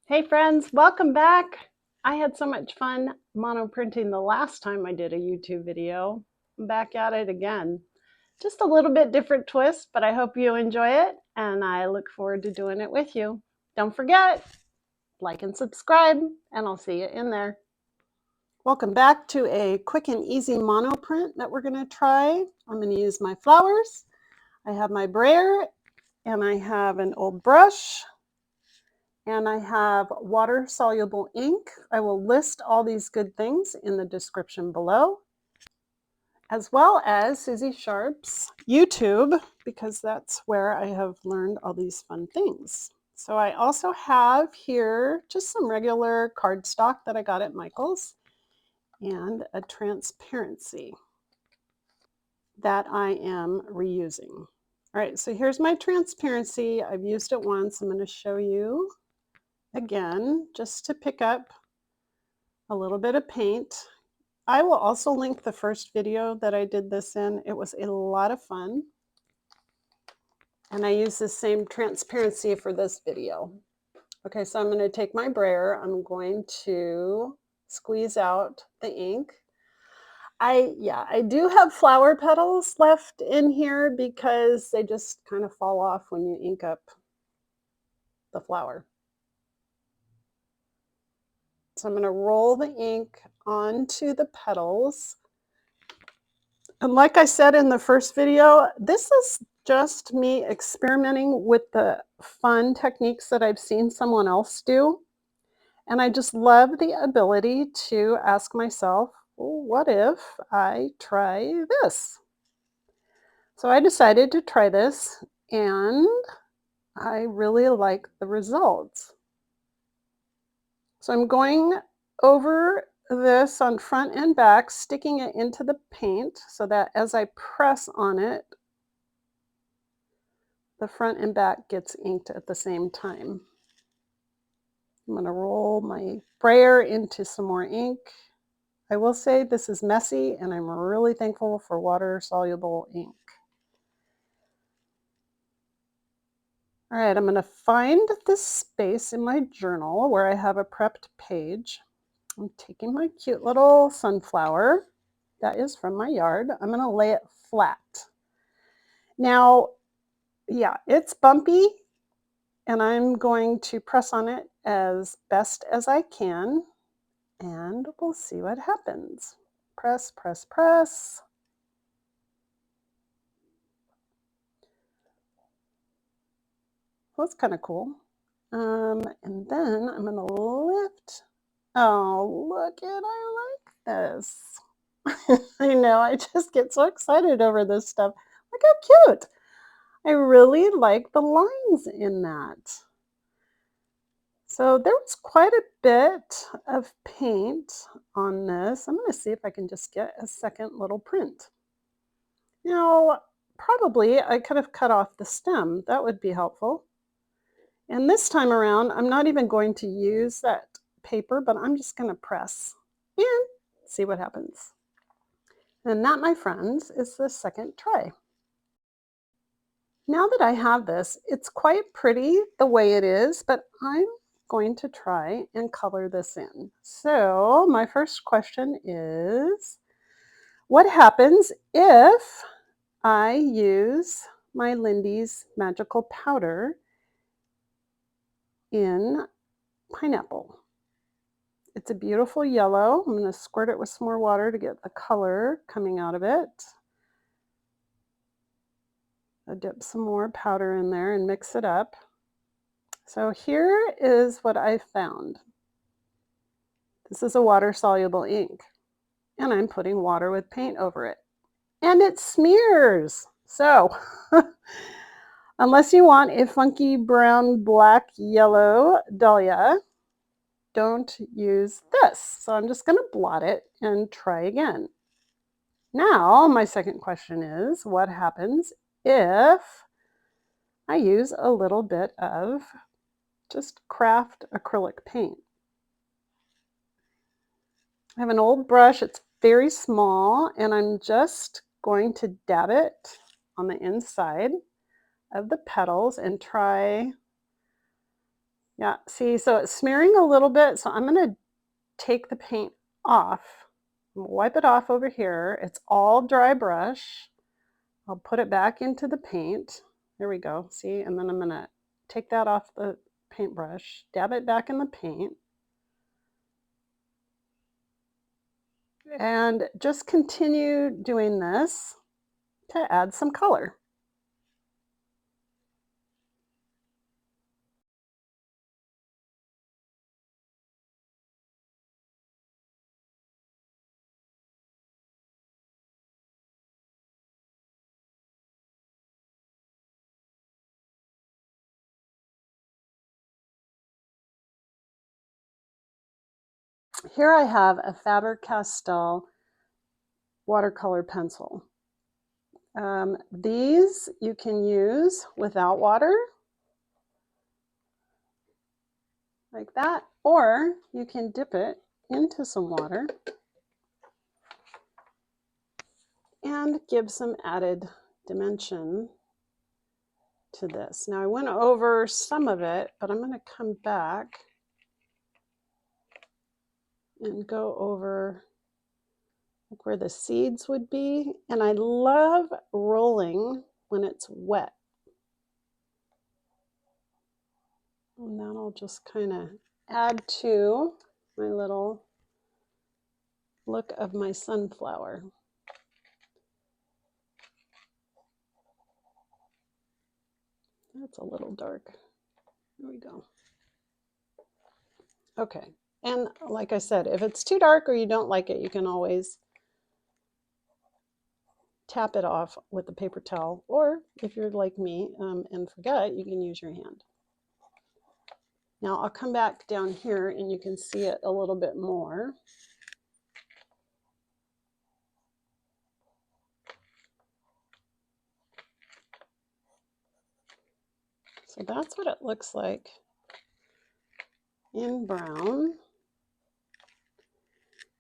Hey friends, welcome back. I had so much fun monoprinting the last time I did a YouTube video. I'm back at it again. Just a little bit different twist, but I hope you enjoy it and I look forward to doing it with you. Don't forget, like and subscribe, and I'll see you in there. Welcome back to a quick and easy monoprint that we're going to try. I'm going to use my flowers. I have my brayer and I have an old brush. And I have water-soluble ink. I will list all these good things in the description below, as well as Suzy Sharpe's YouTube, because that's where I have learned all these fun things. So I also have here just some regular cardstock that I got at Michael's and a transparency that I am reusing. All right, so here's my transparency. I've used it once. I'm going to show you again, just to pick up a little bit of paint. I will also link the first video that I did this in. It was a lot of fun. And I use the same transparency for this video. Okay, so I'm going to take my brayer. I'm going to squeeze out the ink. I do have flower petals left in here because they just kind of fall off when you ink up the flower. So I'm going to roll the ink onto the petals. And like I said in the first video, this is just me experimenting with the fun techniques that I've seen someone else do. And I just love the ability to ask myself, well, what if I try this? So I decided to try this, and I really like the results. So I'm going over this on front and back, sticking it into the paint so that as I press on it, the front and back gets inked at the same time. I'm going to roll my brayer into some more ink. I will say this is messy, and I'm really thankful for water-soluble ink. All right, I'm going to find this space in my journal where I have a prepped page. I'm taking my cute little sunflower that is from my yard. I'm going to lay it flat. Now, yeah, it's bumpy, and I'm going to press on it as best as I can, and we'll see what happens. Press, press, press. Well, that's kind of cool. And then I'm going to lift. Oh, look it, I like this. I know, I just get so excited over this stuff. Look how cute. I really like the lines in that. So there was quite a bit of paint on this. I'm going to see if I can just get a second little print. Now, probably I could have cut off the stem. That would be helpful. And this time around, I'm not even going to use that paper, but I'm just going to press and see what happens. And that, my friends, is the second try. Now that I have this, it's quite pretty the way it is, but I'm going to try and color this in. So my first question is, what happens if I use my Lindy's Magical Powder in pineapple? It's a beautiful yellow. I'm going to squirt it with some more water to get the color coming out of it. I'll dip some more powder in there and mix it up. So here is what I found. This is a water-soluble ink, and I'm putting water with paint over it. And it smears! So, unless you want a funky brown, black, yellow dahlia, don't use this. So I'm just going to blot it and try again. Now, my second question is, what happens if I use a little bit of just craft acrylic paint? I have an old brush, it's very small, and I'm just going to dab it on the inside of the petals and try Yeah, see, so it's smearing a little bit, so I'm gonna take the paint off. I'm gonna wipe it off over here. It's all dry brush. I'll put it back into the paint. There we go, see? And then I'm gonna take that off the paintbrush, dab it back in the paint, and just continue doing this to add some color. Here I have a Faber-Castell watercolor pencil. These you can use without water, like that, or you can dip it into some water and give some added dimension to this. Now I went over some of it, but I'm going to come back and go over like where the seeds would be. And I love rolling when it's wet. And that'll just kind of add to my little look of my sunflower. That's a little dark. There we go. Okay. And like I said, if it's too dark or you don't like it, you can always tap it off with a paper towel, or if you're like me and forget, you can use your hand. Now I'll come back down here and you can see it a little bit more. So that's what it looks like in brown.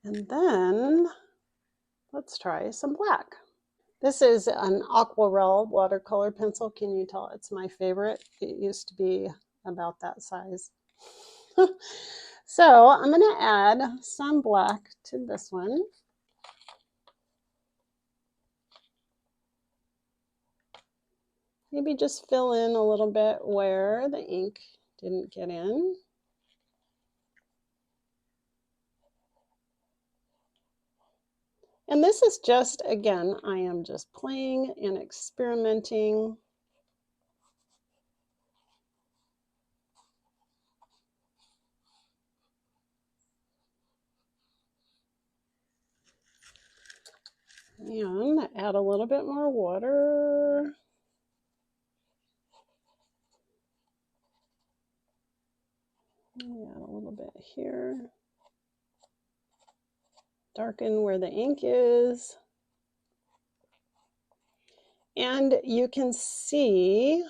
And then let's try some black. This is an aquarelle watercolor pencil. Can you tell it's my favorite? It used to be about that size. So I'm going to add some black to this one. Maybe just fill in a little bit where the ink didn't get in. And this is just, again, I am just playing and experimenting. And add a little bit more water. Add a little bit here. Darken where the ink is. And you can see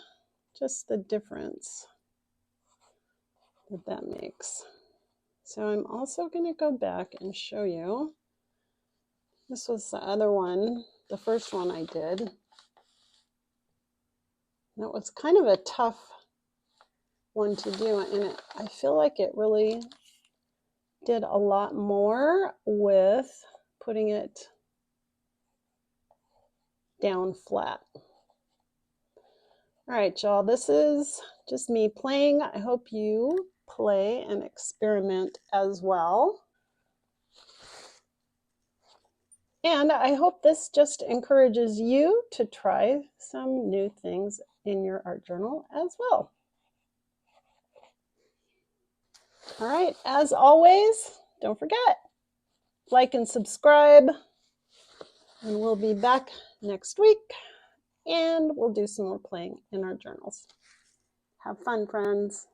just the difference that that makes. So I'm also going to go back and show you. This was the other one, the first one I did. That was kind of a tough one to do, and I feel like it really did a lot more with putting it down flat. All right, y'all, this is just me playing. I hope you play and experiment as well. And I hope this just encourages you to try some new things in your art journal as well. All right, as always, don't forget, like and subscribe, and we'll be back next week, and we'll do some more playing in our journals. Have fun, friends.